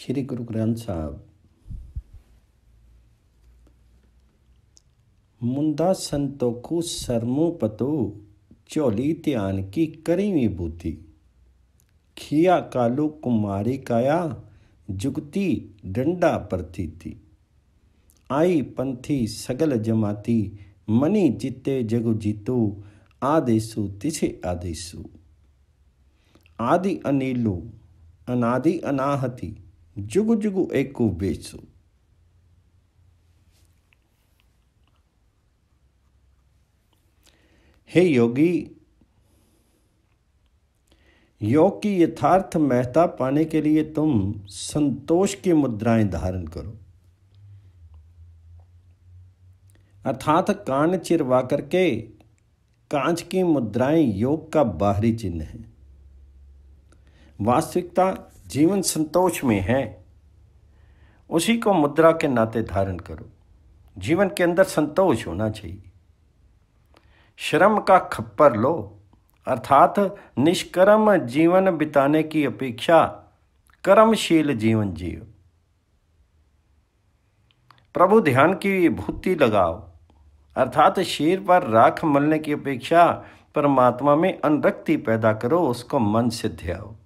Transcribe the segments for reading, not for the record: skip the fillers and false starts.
श्री गुरु ग्रंथ साहब। मुंदा संतोखु सरमु पतु चोली त्यान की करी विभूति खिया कालू कुमारी काया जुगती डंडा प्रतीति आई पंथी सगल जमाती मनी जिते जगु जीतु आदेशु तिसे आदेशु आदि अनिलु अनादि अनाहति जुगु जुगु एकु बेसु। हे योगी, योग की यथार्थ महत्ता पाने के लिए तुम संतोष की मुद्राएं धारण करो, अर्थात कान चिरवा करके कांच की मुद्राएं योग का बाहरी चिन्ह है। वास्तविकता जीवन संतोष में है, उसी को मुद्रा के नाते धारण करो। जीवन के अंदर संतोष होना चाहिए। श्रम का खप्पर लो, अर्थात निष्कर्म जीवन बिताने की अपेक्षा कर्मशील जीवन जियो। प्रभु ध्यान की विभूति लगाओ, अर्थात शरीर पर राख मलने की अपेक्षा परमात्मा में अनुरक्ति पैदा करो, उसको मन से ध्याओ।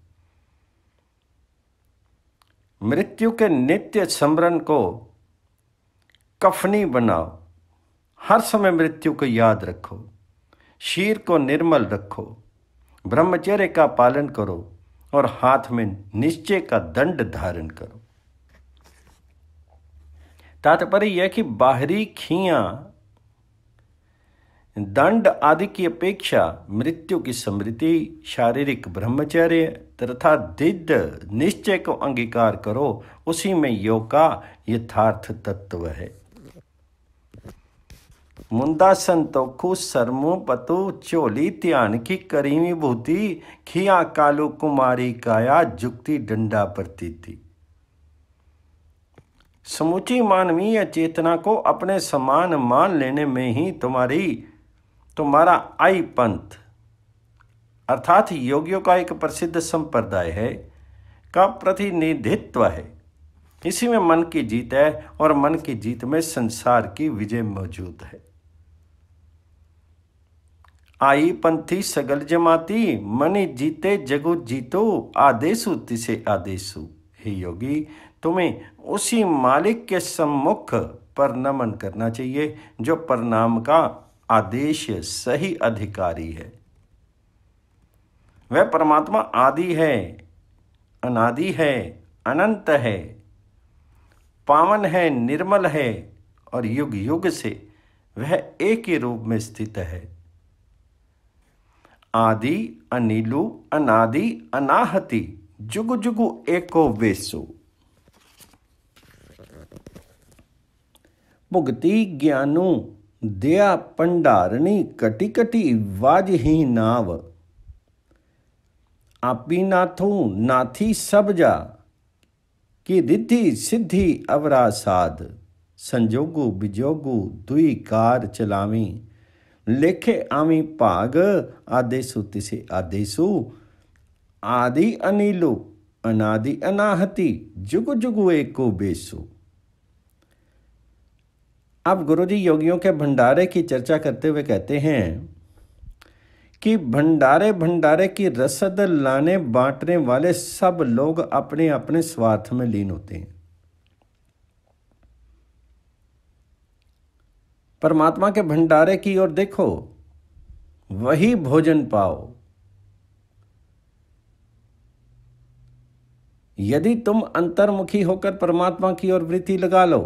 मृत्यु के नित्य स्मरण को कफनी बनाओ, हर समय मृत्यु को याद रखो, शीर को निर्मल रखो, ब्रह्मचर्य का पालन करो और हाथ में निश्चय का दंड धारण करो। तात्पर्य यह कि बाहरी खियां दंड आदि की अपेक्षा मृत्यु की स्मृति, शारीरिक ब्रह्मचर्य तथा दृढ़ निश्चय को अंगीकार करो, उसी में योग का यथार्थ तत्व है। मुंदा संतोखु सरमु पतु चोली त्यान की करी विभूति खिया कालू कुमारी काया जुक्ति डंडा प्रतीति। समूची मानवीय चेतना को अपने समान मान लेने में ही तुम्हारा आई पंथ अर्थात योगियों का एक प्रसिद्ध संप्रदाय है का प्रतिनिधित्व है। इसी में मन की जीत है और मन की जीत में संसार की विजय मौजूद है। आई पंथी सगल जमाती मनि जीते जगु जीतो आदेशु तिसे आदेशु। हे योगी, तुम्हें उसी मालिक के सम्मुख पर नमन करना चाहिए जो प्रणाम का आदेश सही अधिकारी है। वह परमात्मा आदि है, अनादि है, अनंत है, पावन है, निर्मल है और युग युग से वह एक ही रूप में स्थित है। आदि अनिलु अनादि अनाहति जुगु जुगु एको वेसु। भुगति ज्ञानु दया पंडारणी कटी कटी वाजही नाव आपी नाथू नाथी सब जा कि रिद्धि सिद्धि अवरा साध संजोगु बिजोगु दुई कार चलावी लेखे आमी भाग आदेशु तिसे आदेशु आदि अनिलु अनादि अनाहति जुगु जुगु एको बेसु। अब गुरुजी योगियों के भंडारे की चर्चा करते हुए कहते हैं कि भंडारे भंडारे की रसद लाने बांटने वाले सब लोग अपने अपने स्वार्थ में लीन होते हैं। परमात्मा के भंडारे की ओर देखो, वही भोजन पाओ। यदि तुम अंतर्मुखी होकर परमात्मा की ओर वृत्ति लगा लो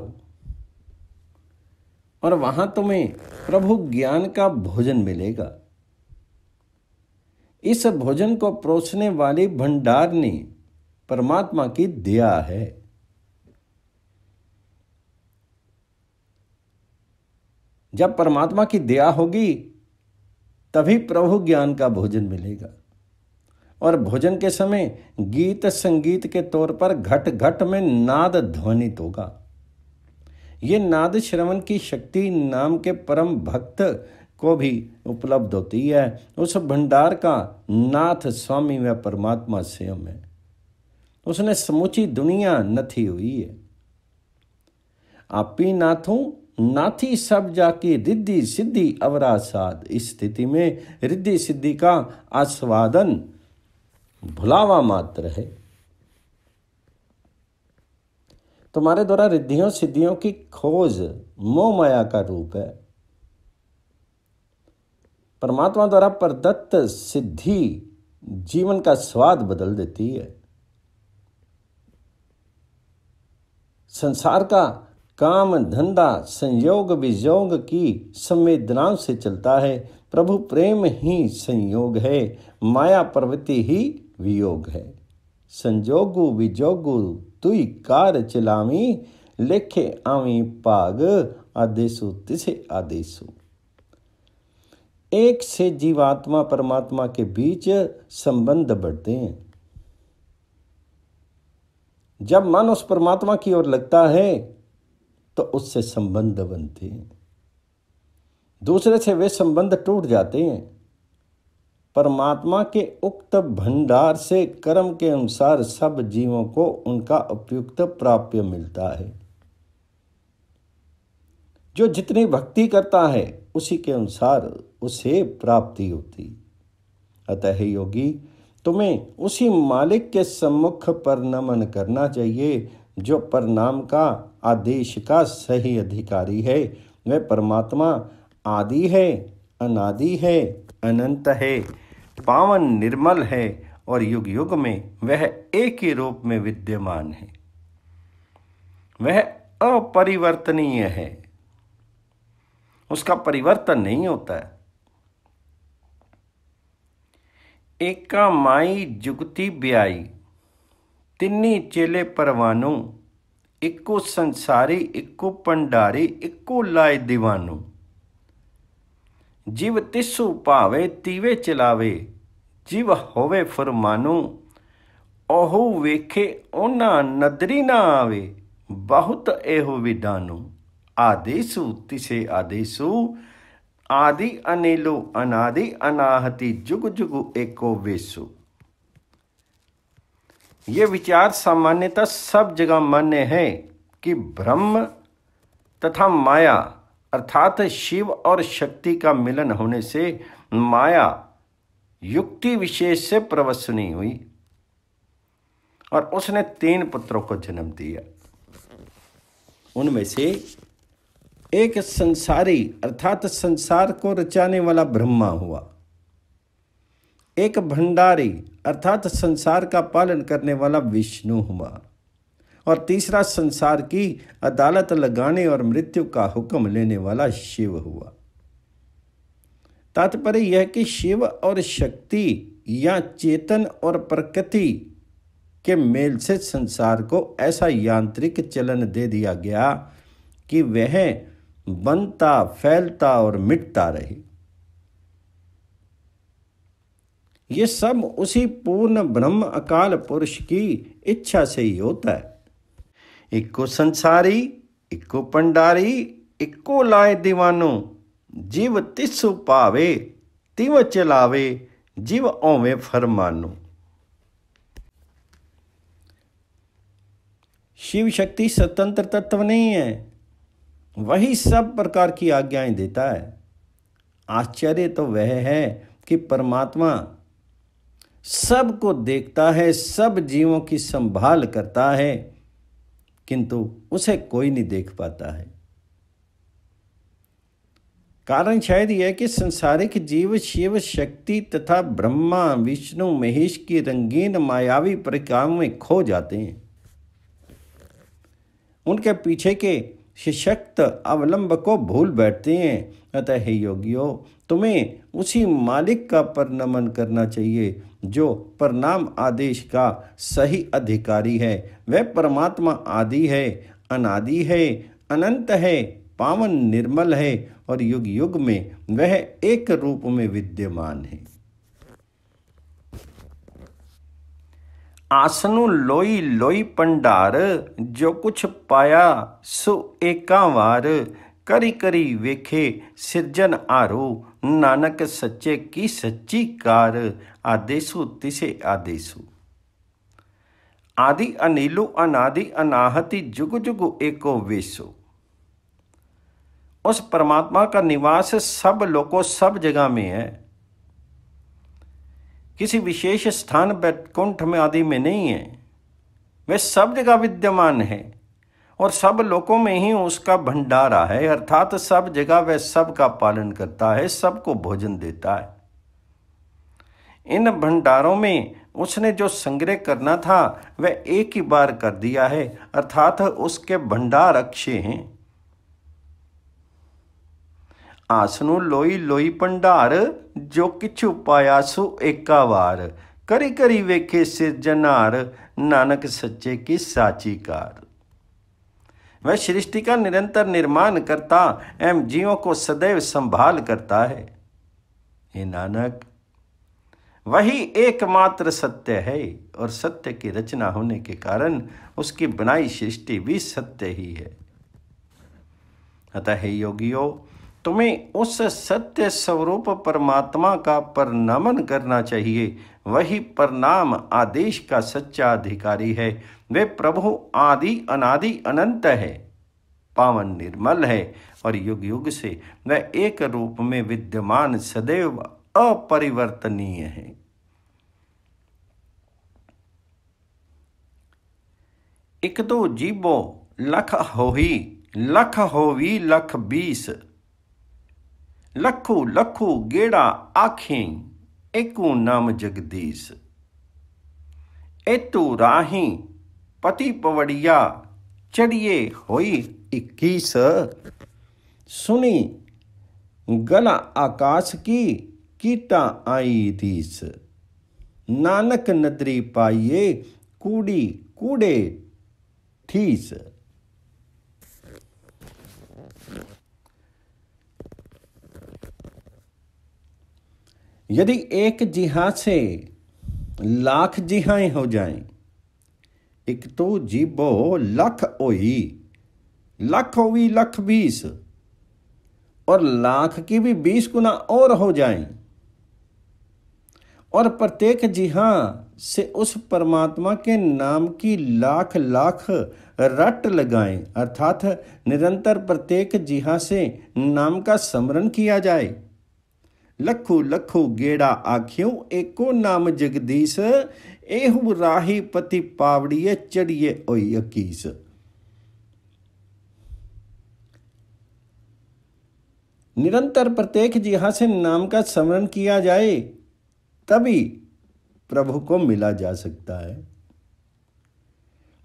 और वहां तुम्हें प्रभु ज्ञान का भोजन मिलेगा। इस भोजन को परोसने वाली भंडारनी परमात्मा की दया है। जब परमात्मा की दया होगी तभी प्रभु ज्ञान का भोजन मिलेगा। और भोजन के समय गीत संगीत के तौर पर घट घट में नाद ध्वनित होगा। ये नाद श्रवण की शक्ति नाम के परम भक्त को भी उपलब्ध होती है। उस भंडार का नाथ स्वामी व परमात्मा स्वयं है। उसने समूची दुनिया नथी हुई है। आपी नाथों नाथी सब जाके रिद्धि सिद्धि अवरा साध। इस स्थिति में रिद्धि सिद्धि का आस्वादन भुलावा मात्र है। तुम्हारे द्वारा रिद्धियों सिद्धियों की खोज मोह माया का रूप है। परमात्मा द्वारा प्रदत्त सिद्धि जीवन का स्वाद बदल देती है। संसार का काम धंधा संयोग वियोग की संवेदनाओं से चलता है। प्रभु प्रेम ही संयोग है, माया प्रवृत्ति ही वियोग है। संजोगु विजोगु तुई कार चलामी, लेखे आवी पाग आदेशु तिसे आदेशु। एक से जीवात्मा परमात्मा के बीच संबंध बढ़ते हैं। जब मन उस परमात्मा की ओर लगता है तो उससे संबंध बनते हैं। दूसरे से वे संबंध टूट जाते हैं। परमात्मा के उक्त भंडार से कर्म के अनुसार सब जीवों को उनका उपयुक्त प्राप्य मिलता है। जो जितनी भक्ति करता है उसी के अनुसार उसे प्राप्ति होती। अतः हे योगी, तुम्हें उसी मालिक के सम्मुख प्रणाम करना चाहिए जो प्रणाम का आदेश का सही अधिकारी है। वह परमात्मा आदि है, अनादि है, अनंत है, पावन निर्मल है और युग युग में वह एक ही रूप में विद्यमान है। वह अपरिवर्तनीय है, उसका परिवर्तन नहीं होता है। एका माई जुगती ब्याई, तिन्नी चेले परवानू, इक्को संसारी इक्को पंडारी इक्को लाए दीवानू। जीव तिसु पावे तीवे चलावे, जीव होवे फरमानू। ओहु वेखे ओना नदरी ना आवे, बहुत एहो विडानू। आदेशु तिसे आदेशु, आदि अनेलो अनादि अनाहति जुग जुग एको वेसु। ये विचार सामान्यतः सब जगह मान्य है कि ब्रह्म तथा माया अर्थात शिव और शक्ति का मिलन होने से माया युक्ति विशेष से प्रवसनी हुई और उसने 3 पुत्रों को जन्म दिया। उनमें से एक संसारी अर्थात संसार को रचाने वाला ब्रह्मा हुआ, एक भंडारी अर्थात संसार का पालन करने वाला विष्णु हुआ और तीसरा संसार की अदालत लगाने और मृत्यु का हुक्म लेने वाला शिव हुआ। तात्पर्य यह कि शिव और शक्ति या चेतन और प्रकृति के मेल से संसार को ऐसा यांत्रिक चलन दे दिया गया कि वह बनता फैलता और मिटता रहे। ये सब उसी पूर्ण ब्रह्म अकाल पुरुष की इच्छा से ही होता है। इक्को संसारी इक्को पंडारी इक्को लाए दीवानो, जीव तिसु पावे तिव चलावे, जीव ओवे फरमानो। शिव शक्ति स्वतंत्र तत्व नहीं है, वही सब प्रकार की आज्ञाएं देता है। आश्चर्य तो वह है कि परमात्मा सबको देखता है, सब जीवों की संभाल करता है, किंतु उसे कोई नहीं देख पाता है। कारण शायद यह कि संसारिक जीव शिव शक्ति तथा ब्रह्मा विष्णु महेश की रंगीन मायावी परिक्रमा में खो जाते हैं। उनके पीछे के सशक्त अवलंब को भूल बैठते हैं। अतः हे योगियों, तुम्हें उसी मालिक का प्रणाम करना चाहिए जो प्रणाम आदेश का सही अधिकारी है। वह परमात्मा आदि है, अनादि है, अनंत है, पावन निर्मल है और युग युग में वह एक रूप में विद्यमान है। आसनु लोई लोई पंडार, जो कुछ पाया सो एकावार। करी करी वेखे सिरजन आरो, नानक सच्चे की सच्ची कार। आदेशु तिसे आदेशु। आदि अनिलु अनादि अनाहति जुग जुग एको वेसो। उस परमात्मा का निवास सब लोगों सब जगह में है, किसी विशेष स्थान बैकुंठ में आदि में नहीं है। वह सब जगह विद्यमान है और सब लोकों में ही उसका भंडारा है, अर्थात सब जगह वह सबका पालन करता है, सबको भोजन देता है। इन भंडारों में उसने जो संग्रह करना था वह एक ही बार कर दिया है, अर्थात उसके भंडार अक्षय हैं। आसनु लोई लोई भंडार जो किछु पायासु एका वार, करी करी वेखे सिरजनार, नानक सच्चे की साची कार। वह सृष्टि का निरंतर निर्माण करता एवं जीवों को सदैव संभाल करता है। हे नानक, वही एकमात्र सत्य है और सत्य की रचना होने के कारण उसकी बनाई सृष्टि भी सत्य ही है। अतः हे योगियों, तुम्हें उस सत्य स्वरूप परमात्मा का प्रणामन करना चाहिए। वही प्रणाम आदेश का सच्चा अधिकारी है। वे प्रभु आदि अनादि अनंत है, पावन निर्मल है और युग युग से वह एक रूप में विद्यमान सदैव अपरिवर्तनीय है। एक दो जीवो लख होही, लख होवी लख बीस, लखू लखू गेड़ा आखें एकू नाम जगदीश। एतु राही पति पवड़िया, चढ़िए होई 21। सुनी गला आकाश की, कीटा आई रीस। नानक नदरी पाइये, कूड़ी कूड़े ठीस। यदि एक जिहा से लाख जिहाएं हो जाएं, एक तो जीबो लख होई, लख होवी लख 20, और लाख की भी 20 गुना और हो जाएं, और प्रत्येक जिहा से उस परमात्मा के नाम की लाख लाख रट लगाएं, अर्थात निरंतर प्रत्येक जिहा से नाम का स्मरण किया जाए। लखू लखू गेड़ा आख्यों एको नाम जगदीश, एहु राही पति पावड़िए चढ़िए ओई 21। निरंतर प्रत्येक जिहा से नाम का स्मरण किया जाए तभी प्रभु को मिला जा सकता है।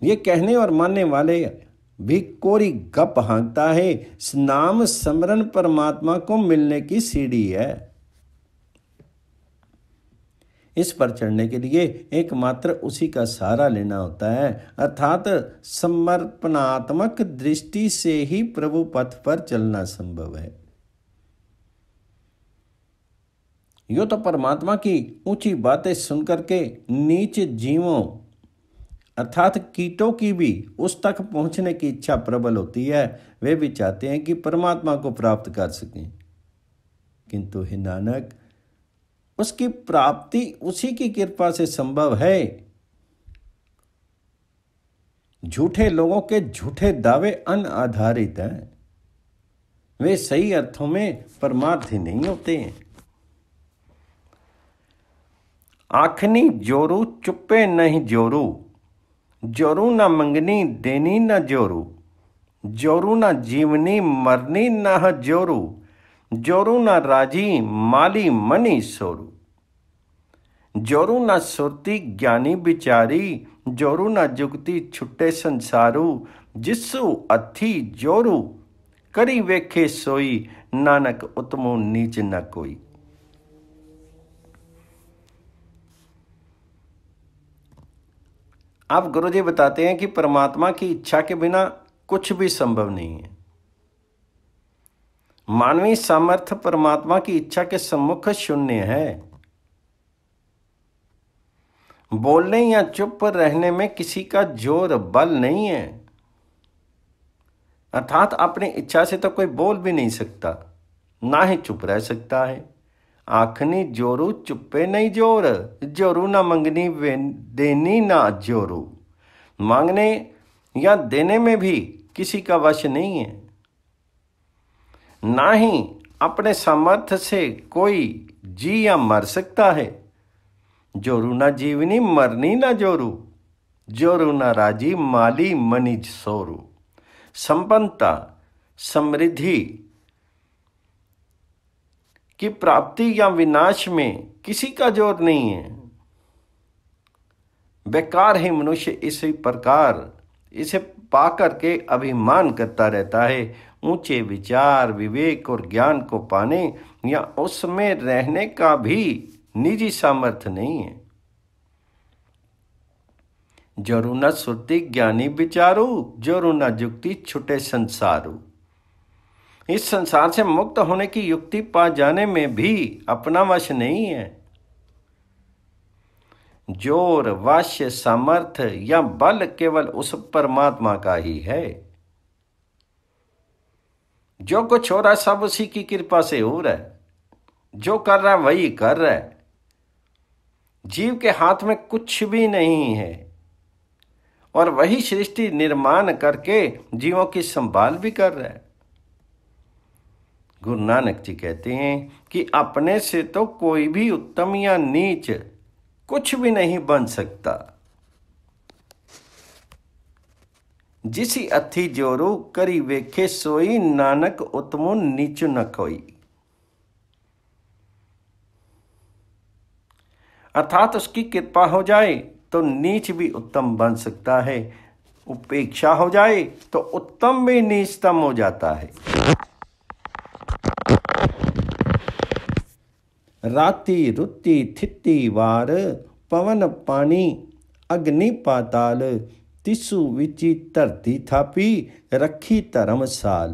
ये कहने और मानने वाले भी कोरी गप हाँकता है। नाम स्मरण परमात्मा को मिलने की सीढ़ी है। इस पर चढ़ने के लिए एकमात्र उसी का सहारा लेना होता है, अर्थात समर्पणात्मक दृष्टि से ही प्रभु पथ पर चलना संभव है। यो तो परमात्मा की ऊंची बातें सुनकर के नीच जीवों अर्थात कीटों की भी उस तक पहुंचने की इच्छा प्रबल होती है। वे भी चाहते हैं कि परमात्मा को प्राप्त कर सकें, किंतु हे नानक, उसकी प्राप्ति उसी की कृपा से संभव है। झूठे लोगों के झूठे दावे अनाधारित हैं, वे सही अर्थों में परमार्थी नहीं होते हैं। आखनी जोरू चुप्पे नहीं जोरू, जोरू ना मंगनी देनी ना जोरू, जोरू ना जीवनी मरनी ना जोरू, जोरू ना राजी माली मनी सोरू, जोरू ना सुरती ज्ञानी बिचारी, जोरू ना जुगती छुट्टे संसारू, जिसु अथी जोरू करी वेखे सोई, नानक उत्तमो नीच न कोई। अब गुरुजी बताते हैं कि परमात्मा की इच्छा के बिना कुछ भी संभव नहीं है। मानवीय सामर्थ्य परमात्मा की इच्छा के सम्मुख शून्य है। बोलने या चुप रहने में किसी का जोर बल नहीं है, अर्थात अपनी इच्छा से तो कोई बोल भी नहीं सकता, ना ही चुप रह सकता है। आखनी जोरू चुप्पे नहीं जोर, जोरू ना मंगनी देनी ना जोरू, मांगने या देने में भी किसी का वश नहीं है। ना ही अपने सामर्थ्य से कोई जी या मर सकता है। जोरू ना जीवनी मरनी ना जोरू, जोरू ना राजी माली मनिज सोरू। संपन्नता समृद्धि की प्राप्ति या विनाश में किसी का जोर नहीं है। बेकार ही मनुष्य इसी प्रकार इसे पाकर के अभिमान करता रहता है। ऊंचे विचार, विवेक और ज्ञान को पाने या उसमें रहने का भी निजी सामर्थ्य नहीं है। जोरू न सुरती ज्ञानी विचारू, जोरू न जुक्ति छुटे संसारू। इस संसार से मुक्त होने की युक्ति पा जाने में भी अपना वश नहीं है। जोर, वश, सामर्थ्य या बल केवल उस परमात्मा का ही है। जो कुछ हो रहा है सब उसी की कृपा से हो रहा है। जो कर रहा है वही कर रहा है। जीव के हाथ में कुछ भी नहीं है और वही सृष्टि निर्माण करके जीवों की संभाल भी कर रहा है। गुरु नानक जी कहते हैं कि अपने से तो कोई भी उत्तम या नीच कुछ भी नहीं बन सकता। जिसी अथी जोरू करी वेखे सोई, नानक उत्तमो नीचु न कोई। अर्थात उसकी कृपा हो जाए तो नीच भी उत्तम बन सकता है, उपेक्षा हो जाए तो उत्तम भी नीचतम हो जाता है। राति रुति थिति वार, पवन पानी अग्नि पाताल। तिसु विची धरती थापी, रखी धर्मसाल।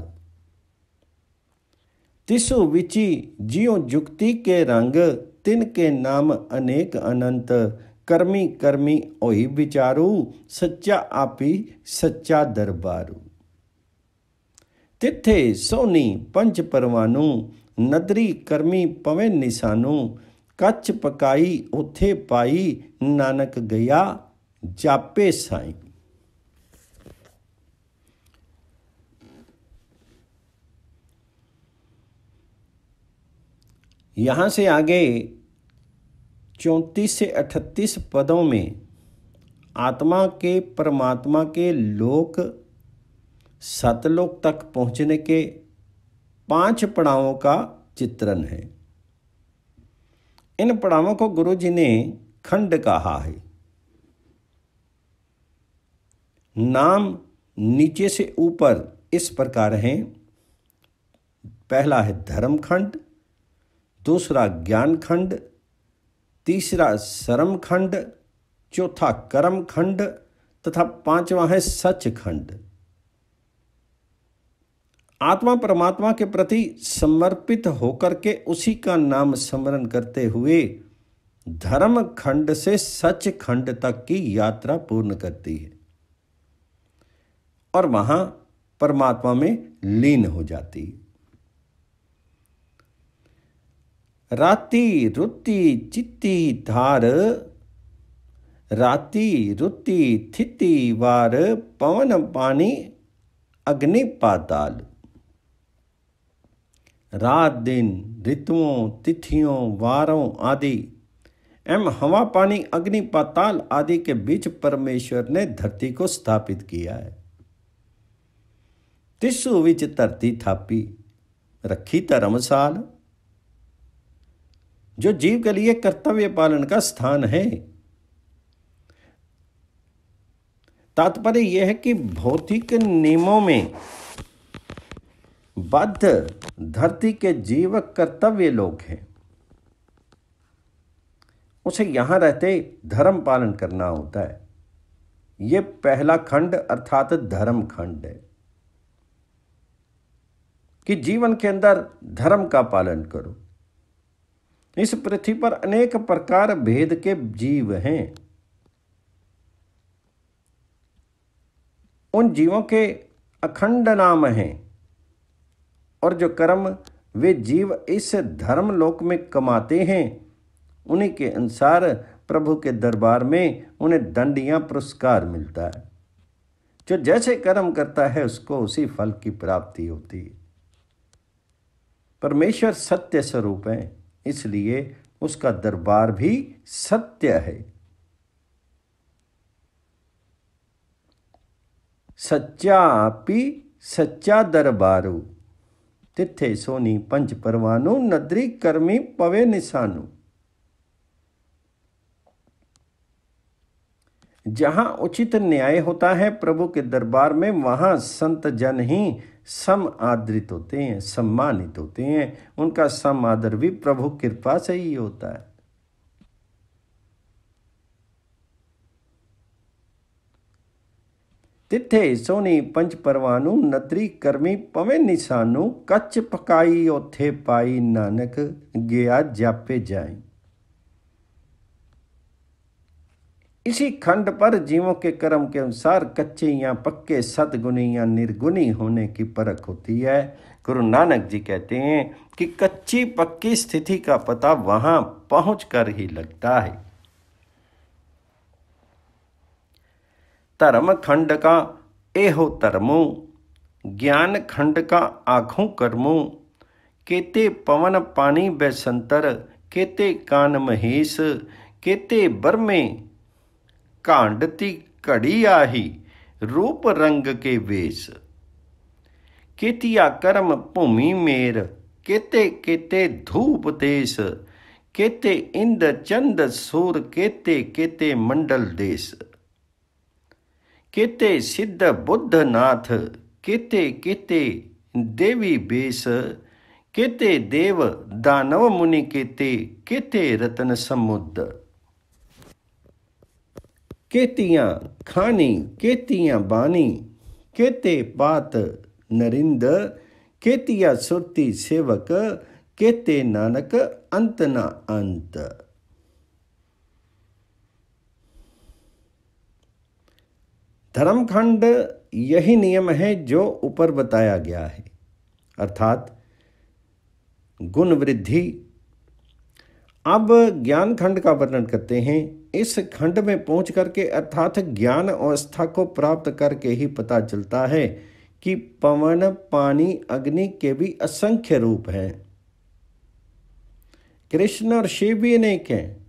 तिसु विची जियो जुक्ति के रंग, तिनके नाम अनेक अनंत। कर्मी कर्मी ओहि विचारू, सच्चा आपी सच्चा दरबारू। तिथे सोनी पंच परवानू, नदरी कर्मी पवे निशानू। कच्छ पकाई उथे पाई, नानक गया जापे साईं। यहाँ से आगे 34 से 38 पदों में आत्मा के परमात्मा के लोक सतलोक तक पहुँचने के 5 पड़ावों का चित्रण है। इन पड़ावों को गुरु जी ने खंड कहा है। नाम नीचे से ऊपर इस प्रकार हैं। पहला है धर्म खंड, दूसरा ज्ञान खंड, तीसरा श्रम खंड, चौथा कर्म खंड तथा 5वां है सच खंड। आत्मा परमात्मा के प्रति समर्पित होकर के उसी का नाम स्मरण करते हुए धर्म खंड से सच खंड तक की यात्रा पूर्ण करती है और वहां परमात्मा में लीन हो जाती है। राति रुति चित्ती धार, राति रुति थिति वार। पवन पानी अग्नि पाताल। रात दिन ऋतुओं तिथियों वारों आदि एवं हवा पानी अग्नि पाताल आदि के बीच परमेश्वर ने धरती को स्थापित किया है। तिसु विच धरती थापी, रखी धर्मसाल। जो जीव के लिए कर्तव्य पालन का स्थान है। तात्पर्य यह है कि भौतिक नियमों में बद्ध धरती के जीव कर्तव्य लोग हैं। उसे यहां रहते धर्म पालन करना होता है। यह पहला खंड अर्थात धर्म खंड है कि जीवन के अंदर धर्म का पालन करो। इस पृथ्वी पर अनेक प्रकार भेद के जीव हैं। उन जीवों के अखंड नाम हैं और जो कर्म वे जीव इस धर्म लोक में कमाते हैं उन्हीं के अनुसार प्रभु के दरबार में उन्हें दंड या पुरस्कार मिलता है। जो जैसे कर्म करता है उसको उसी फल की प्राप्ति होती है। परमेश्वर सत्य स्वरूप है, इसलिए उसका दरबार भी सत्य है। सच्चा आपी सच्चा दरबारू, तिथे सोनी पंच परवानु, नदरी कर्मी पवे निशानु। जहां उचित न्याय होता है प्रभु के दरबार में, वहां संत जन ही सम आदरित होते हैं, सम्मानित होते हैं। उनका सम आदर भी प्रभु कृपा से ही होता है। तिथे सोनी पंच परवानु, नदरी कर्मी पवे निशानु, कच्च पकाई ओथे पाई, नानक गया जापे जाए। इसी खंड पर जीवों के कर्म के अनुसार कच्चे या पक्के, सद्गुणी या निर्गुणी होने की परख होती है। गुरु नानक जी कहते हैं कि कच्ची पक्की स्थिति का पता वहां पहुंचकर ही लगता है। धर्म खंड का एहो धर्मो, ज्ञान खंड का आँखों कर्मो, केते पवन पानी बैसंतर, केते कान महेश, केते बरमे कांडती घड़ी आही, रूप रंग के वेश। केतिया कर्म भूमि मेर, केते केते धूप देश, केते इंद्र चंद सूर, केते केते मंडल देश। केते सिद्ध बुद्ध नाथ, केते केते देवी बेस, केते देव दानव मुनि, केते केते रतन समुद्र। केतियां खानी केतियां बानी, केते पात नरिंद, केतिया सुरती सेवक, केते नानक अंत न अंत। धर्मखंड यही नियम है जो ऊपर बताया गया है, अर्थात गुण वृद्धि। अब ज्ञान खंड का वर्णन करते हैं। इस खंड में पहुंच करके अर्थात ज्ञान अवस्था को प्राप्त करके ही पता चलता है कि पवन पानी अग्नि के भी असंख्य रूप हैं। कृष्ण और शिव भी अनेक हैं।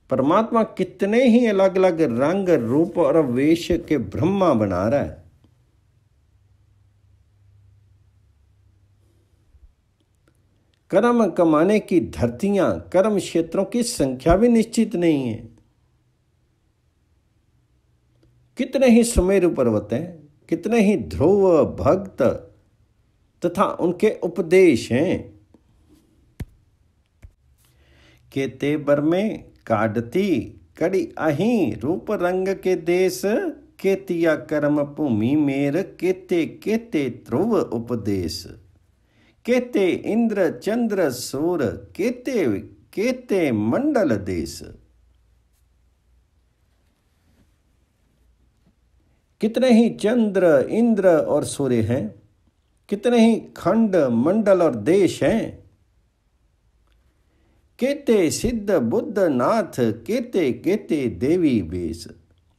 परमात्मा कितने ही अलग अलग रंग रूप और वेश के ब्रह्मा बना रहा है। कर्म कमाने की धरतियां, कर्म क्षेत्रों की संख्या भी निश्चित नहीं है। कितने ही सुमेरु पर्वत हैं, कितने ही ध्रुव भक्त तथा उनके उपदेश हैं। केते बर में काढ़ती कड़ी अहीं, रूप रंग के देश, केतिया कर्म भूमि मेर, केते केते ध्रुव उपदेश। केते इंद्र चंद्र सूर, केते केते मंडल देश। कितने ही चंद्र इंद्र और सूर्य हैं, कितने ही खंड मंडल और देश हैं। केते सिद्ध बुद्ध नाथ, केते केते देवी बेस।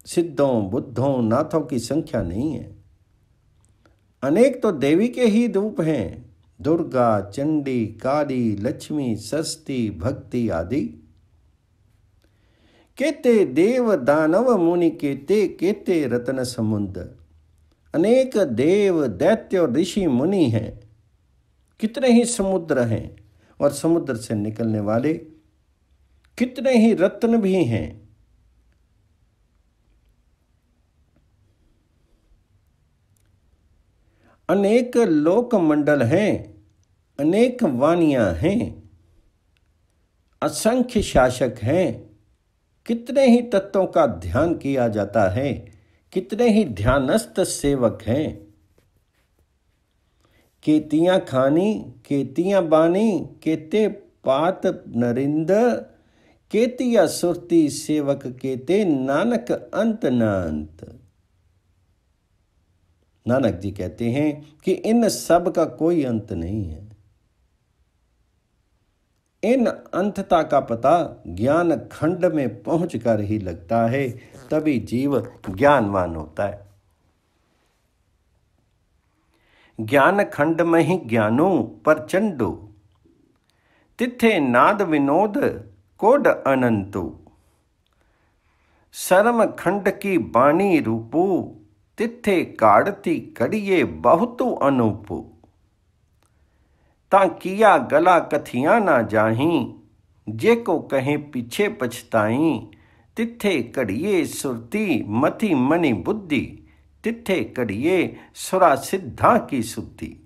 सिद्धों बुद्धों नाथों की संख्या नहीं है। अनेक तो देवी के ही रूप हैं, दुर्गा चंडी काली लक्ष्मी सरस्वती भक्ति आदि। केते देव दानव मुनि, केते केते रत्न समुद्र। अनेक देव दैत्य और ऋषि मुनि हैं। कितने ही समुद्र हैं और समुद्र से निकलने वाले कितने ही रत्न भी हैं। अनेक लोक मंडल हैं, अनेक वानियां हैं, असंख्य शासक हैं। कितने ही तत्वों का ध्यान किया जाता है, कितने ही ध्यानस्थ सेवक हैं। केतियां खानी केतियां बानी, केते पात नरिंद, केतिया सुरती सेवक, केते नानक अंत न अंत। नानक जी कहते हैं कि इन सब का कोई अंत नहीं है। इन अंतता का पता ज्ञान खंड में पहुंचकर ही लगता है, तभी जीव ज्ञानवान होता है। ज्ञान खंड में ही ज्ञानो प्रचंडो, तिथे नाद विनोद कोड अनंतो। शर्म खंड की बाणी रूपो, तिथे काढ़ती कड़िए बहुतु अनूपो। ता किया गला कथियां ना जाहीं, जे को कहें पीछे पछताई। तिथे कड़िए सुरती मति मनि बुद्धि, तिथे कड़िए सुरा सिद्धा की सुद्धि।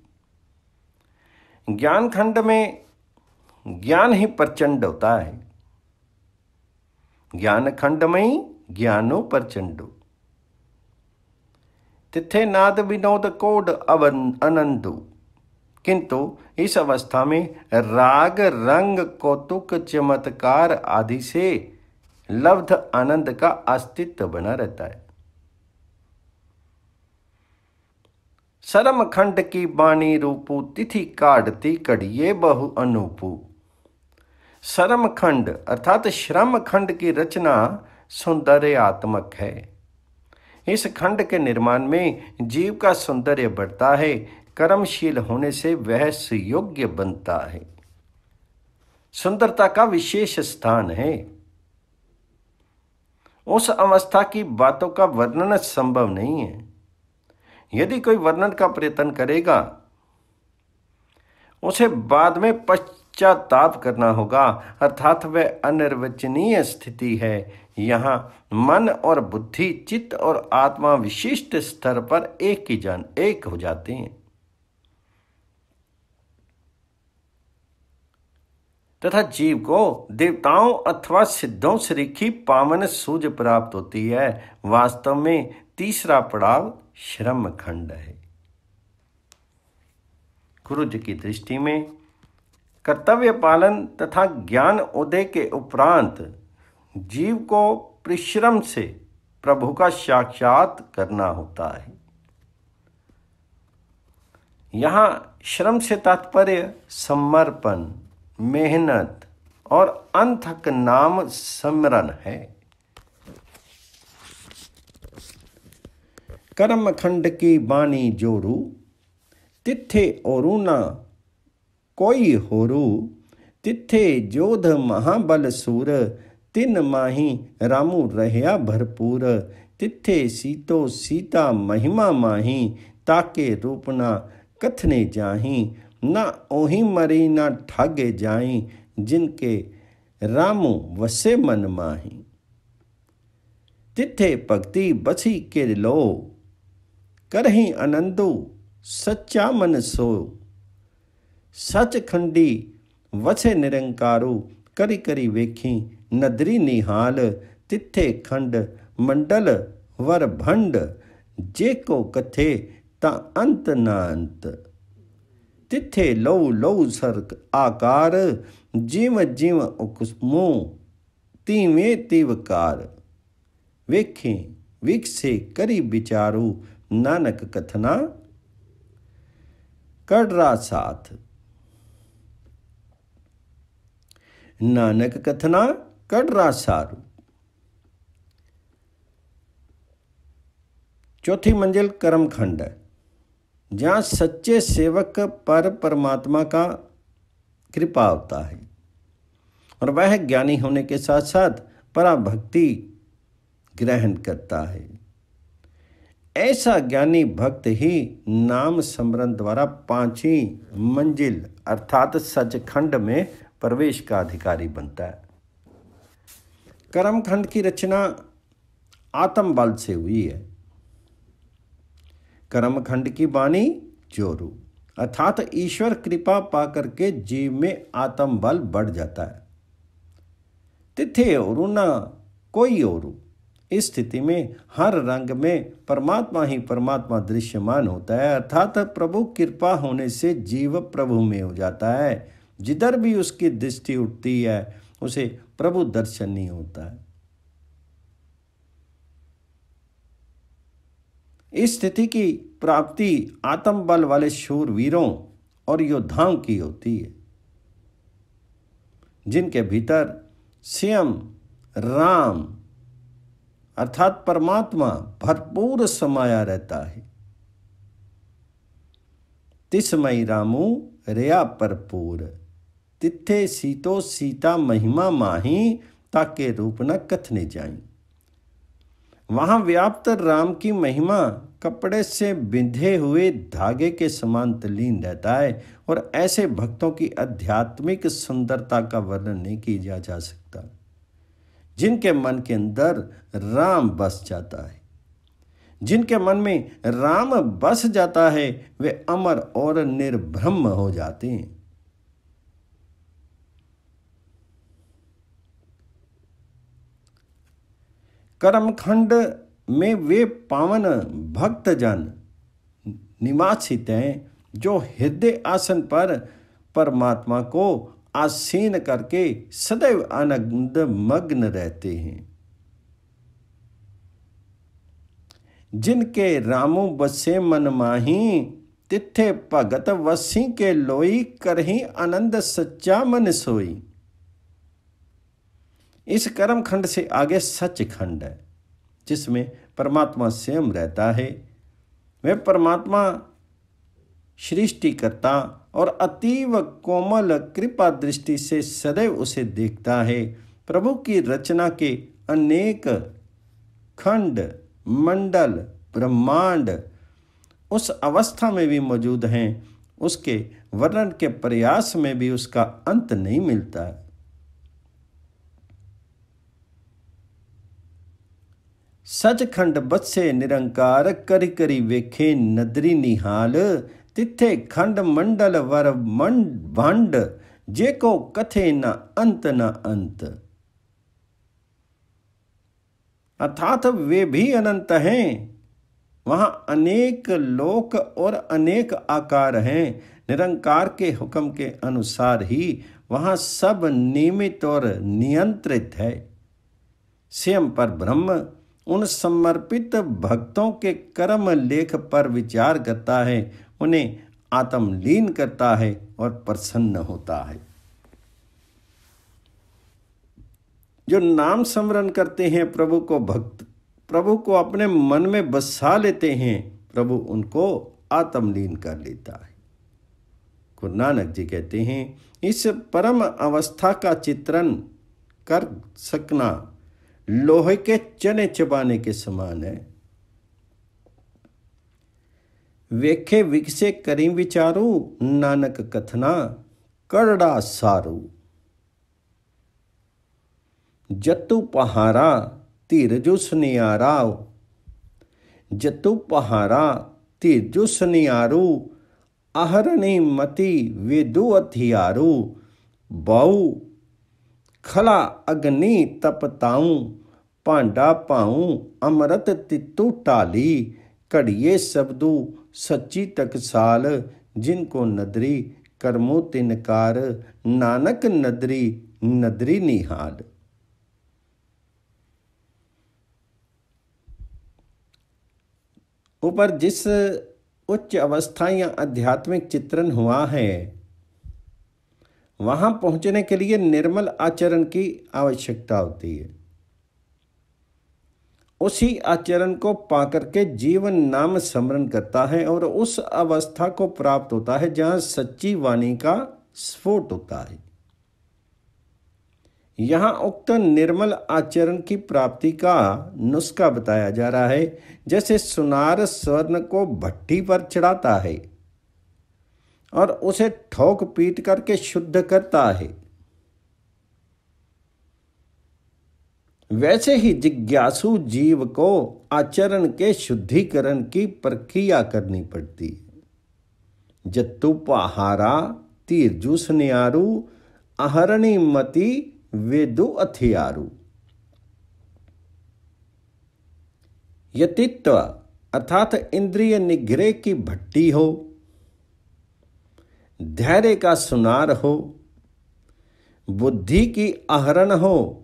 ज्ञान खंड में ज्ञान ही प्रचंड होता है। ज्ञान खंड में ही ज्ञानो प्रचंडो, तिथे नाद विनोद कोड अनंदो। किंतु इस अवस्था में राग रंग कौतुक चमत्कार आदि से लब्ध आनंद का अस्तित्व बना रहता है। शर्म खंड की बाणी रूपू, तिथि काढ़ती कड़िए बहु अनूपू। शर्म खंड अर्थात श्रम खंड की रचना सौंदर्यात्मक है। इस खंड के निर्माण में जीव का सौंदर्य बढ़ता है। कर्मशील होने से वह सुयोग्य बनता है। सुंदरता का विशेष स्थान है। उस अवस्था की बातों का वर्णन संभव नहीं है। यदि कोई वर्णन का प्रयत्न करेगा, उसे बाद में पश्चाताप करना होगा, अर्थात वह अनिर्वचनीय स्थिति है। यहाँ मन और बुद्धि, चित्त और आत्मा विशिष्ट स्तर पर एक हो जाते हैं तथा जीव को देवताओं अथवा सिद्धों से लिखी पावन सूझ प्राप्त होती है। वास्तव में तीसरा पड़ाव श्रम खंड है। गुरु जी की दृष्टि में कर्तव्य पालन तथा ज्ञान उदय के उपरांत जीव को परिश्रम से प्रभु का साक्षात करना होता है। यहाँ श्रम से तात्पर्य समर्पण, मेहनत और अनथक नाम स्मरण है। कर्म खंड की बानी जोरू, तिथे ओरू ना कोई होरू। तिथे जोध महाबल सूर, तिन माही रामू रहया भरपूर। तिथे सीतो सीता महिमा माही, ताके रूपना कथने जाही। ना ओही मरी ना ठागे जाई, जिनके रामू वसे मन माही। तिथे भक्ति बसी के लो, करही आनंदो सच्चा मन सो। सच खंडी वसे निरंकारो, करी करी वेखी नदरी निहाल। तिथे खंड मंडल वर भंड, जे को कथे ता अंत ना अंत। तिथे लौ लौ सर्क आकार, जीव जीव उकुस्मो तीवे तीवकार। वेखें विकसे करी विचारू, नानक कथना कड़रा साथ। नानक कथना कड़रा सारू। चौथी मंजिल कर्म खंड है, जहाँ सच्चे सेवक पर परमात्मा का कृपा होता है और वह ज्ञानी होने के साथ साथ पराभक्ति ग्रहण करता है। ऐसा ज्ञानी भक्त ही नाम स्मरण द्वारा पांचवी मंजिल अर्थात सचखंड में प्रवेश का अधिकारी बनता है। कर्मखंड की रचना आत्म बल से हुई है। कर्मखंड की बानी जोरू अर्थात ईश्वर कृपा पाकर के जीव में आत्म बल बढ़ जाता है। तिथे औरु ना कोई औरु, इस स्थिति में हर रंग में परमात्मा ही परमात्मा दृश्यमान होता है, अर्थात प्रभु कृपा होने से जीव प्रभु में हो जाता है। जिधर भी उसकी दृष्टि उठती है उसे प्रभु दर्शन नहीं होता है। इस स्थिति की प्राप्ति आत्म बल वाले शूरवीरों और योद्धाओं की होती है। जिनके भीतर स्वयं राम अर्थात परमात्मा भरपूर समाया रहता है। तिसमई रामू रया भरपूर, तिथे सीतो सीता महिमा माही, ताके रूप न कथने जाई। वहां व्याप्त राम की महिमा कपड़े से बिंधे हुए धागे के समान तल्लीन रहता है, और ऐसे भक्तों की आध्यात्मिक सुंदरता का वर्णन नहीं किया जा सकता, जिनके मन के अंदर राम बस जाता है। जिनके मन में राम बस जाता है वे अमर और निर्भ्रम हो जाते हैं। कर्मखंड में वे पावन भक्तजन निवासित हैं जो हृदय आसन पर परमात्मा को आसीन करके सदैव आनंद मग्न रहते हैं। जिनके रामू बसे मन माही, तिथे भगत वसी के लोई, करही आनंद सच्चा मन सोई। इस कर्म खंड से आगे सच खंड है, जिसमें परमात्मा स्वयं रहता है। वह परमात्मा सृष्टिकर्ता और अतीव कोमल कृपा दृष्टि से सदैव उसे देखता है। प्रभु की रचना के अनेक खंड, मंडल, ब्रह्मांड उस अवस्था में भी मौजूद हैं, उसके वर्णन के प्रयास में भी उसका अंत नहीं मिलता है। सचखंड बत्से निरंकार, करी करी वेखे नदरी निहाल, तिथे खंड मंडल वर भंड, जेको कथे न अंत न अंत। अर्थात वे भी अनंत हैं, वहां अनेक लोक और अनेक आकार हैं। निरंकार के हुक्म के अनुसार ही वहां सब नियमित और नियंत्रित है। स्वयं पर ब्रह्म उन समर्पित भक्तों के कर्म लेख पर विचार करता है, उन्हें आत्मलीन करता है और प्रसन्न होता है। जो नाम स्मरण करते हैं प्रभु को अपने मन में बसा लेते हैं, प्रभु उनको आत्मलीन कर लेता है। गुरु नानक जी कहते हैं, इस परम अवस्था का चित्रण कर सकना लोहे के चने चबाने के समान है। वेखे विकसे करी विचारू, नानक कथना करड़ा सारू। जतु पहारा धीरजु सुनियाराव, जतु पहारा धीरजु सुनियारू, आहरणी मति वेदु हथियारू। बाऊ खला अग्नि तपताऊं, भांडा पाऊं अमृत तितु टाली। घड़िए सबदू सच्ची टकसाल, जिनको नदरी कर्मो तिनकार। नानक नदरी नदरी निहाल। ऊपर जिस उच्च अवस्था या आध्यात्मिक चित्रण हुआ है, वहां पहुंचने के लिए निर्मल आचरण की आवश्यकता होती है। उसी आचरण को पाकर के जीवन नाम स्मरण करता है और उस अवस्था को प्राप्त होता है जहां सच्ची वाणी का स्फोट होता है। यहाँ उक्त निर्मल आचरण की प्राप्ति का नुस्खा बताया जा रहा है। जैसे सुनार स्वर्ण को भट्टी पर चढ़ाता है और उसे ठोक पीट करके शुद्ध करता है, वैसे ही जिज्ञासु जीव को आचरण के शुद्धिकरण की प्रक्रिया करनी पड़ती है। जत्तु पहारा तीरजु सुनियारू, आहरणी मति वेदु हथियारू। यतित्व अर्थात इंद्रिय निग्रह की भट्टी हो, धैर्य का सुनार हो, बुद्धि की आहरण हो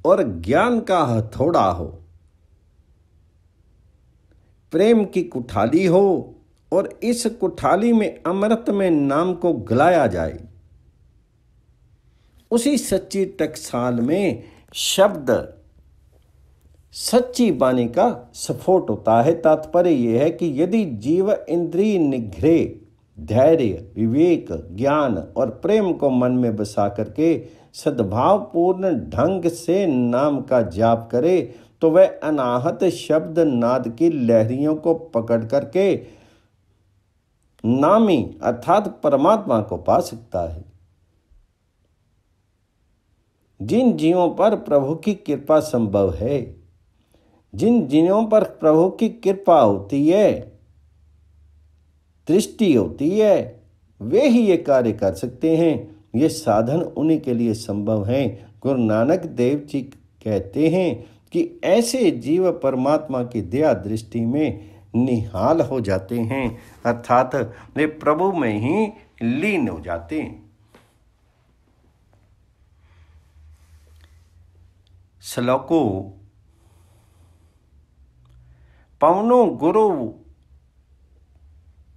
और ज्ञान का हथौड़ा हो, प्रेम की कुठाली हो और इस कुठाली में अमृत में नाम को गलाया जाए। उसी सच्ची टकसाल में शब्द सच्ची वाणी का स्फोट होता है। तात्पर्य यह है कि यदि जीव इंद्रिय निग्रह, धैर्य, विवेक, ज्ञान और प्रेम को मन में बसा करके सद्भावपूर्ण ढंग से नाम का जाप करे तो वह अनाहत शब्द नाद की लहरियों को पकड़ करके नामी अर्थात परमात्मा को पा सकता है। जिन जीवों पर प्रभु की कृपा संभव है, जिन जीवों पर प्रभु की कृपा होती है, दृष्टि होती है, वे ही ये कार्य कर सकते हैं। ये साधन उन्हीं के लिए संभव हैं। गुरु नानक देव जी कहते हैं कि ऐसे जीव परमात्मा की दया दृष्टि में निहाल हो जाते हैं, अर्थात वे प्रभु में ही लीन हो जाते हैं। श्लोको पवनो गुरु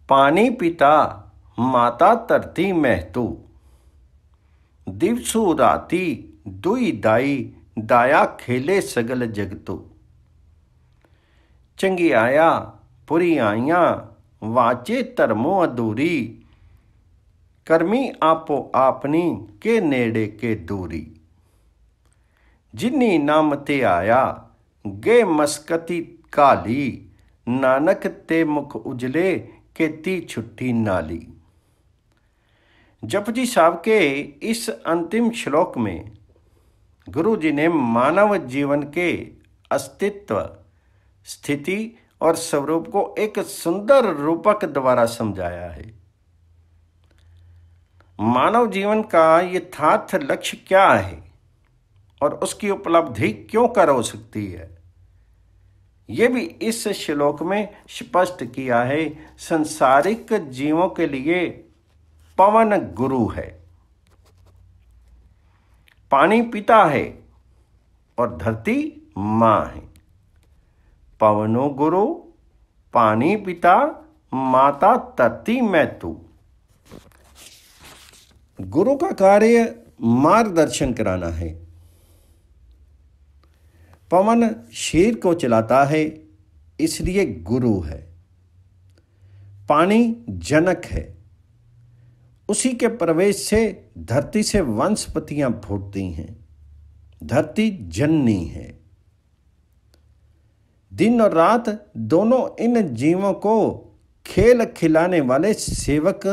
पानी पिता माता धरती महतू, दिवसु राती दुई दाई दाया खेले सगल जगतु, चंगी आया पुरी आइया वाचे धर्मो अधूरी, कर्मी आपो आपनी के नेड़े के दूरी, जिन्नी नाम ते आया गे मस्कती काली, नानक ते मुख उजले के ती छुट्टी नाली। जपजी साहब के इस अंतिम श्लोक में गुरु जी ने मानव जीवन के अस्तित्व, स्थिति और स्वरूप को एक सुंदर रूपक द्वारा समझाया है। मानव जीवन का यथार्थ लक्ष्य क्या है और उसकी उपलब्धि क्यों कर हो सकती है, ये भी इस श्लोक में स्पष्ट किया है। संसारिक जीवों के लिए पवन गुरु है, पानी पिता है और धरती माँ है। पवनो गुरु पानी पिता माता धरती मैतू। गुरु का कार्य मार्गदर्शन कराना है। पवन शरीर को चलाता है, इसलिए गुरु है। पानी जनक है, उसी के प्रवेश से धरती से वनस्पतियां फूटती हैं। धरती जननी है। दिन और रात दोनों इन जीवों को खेल खिलाने वाले सेवक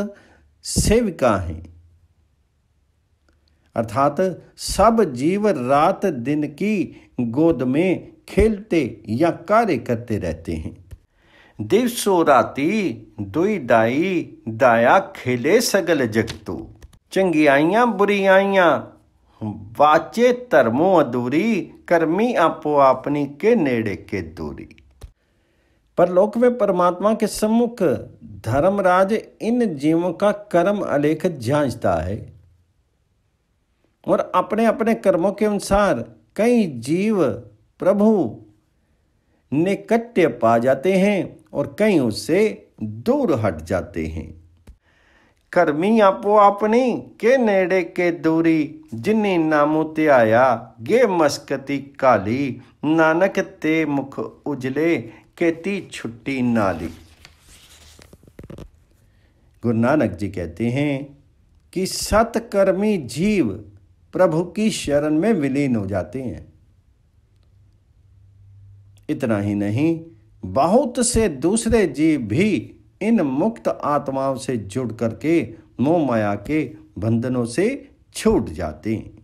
सेविका हैं, अर्थात सब जीव रात दिन की गोद में खेलते या कार्य करते रहते हैं। दिवसो राती दुई दाई दाया खेले सगल जगतू, चंगियाइयां बुरियाइयां वाचे धर्मो अधूरी, कर्मी आपो आपनी के नेड़े के दूरी। परलोक में परमात्मा के सम्मुख धर्मराज इन जीवों का कर्म अलेख जांचता है और अपने अपने कर्मों के अनुसार कई जीव प्रभु निकट्य पा जाते हैं और कई उससे दूर हट जाते हैं। कर्मी आपो आपनी के नेड़े के दूरी, जिन्नी नामू ते आया गे मस्कती काली, नानक ते मुख उजले केती छुट्टी नाली। गुरु नानक जी कहते हैं कि सतकर्मी जीव प्रभु की शरण में विलीन हो जाते हैं। इतना ही नहीं, बहुत से दूसरे जीव भी इन मुक्त आत्माओं से जुड़ करके मोह माया के बंधनों से छूट जाते हैं।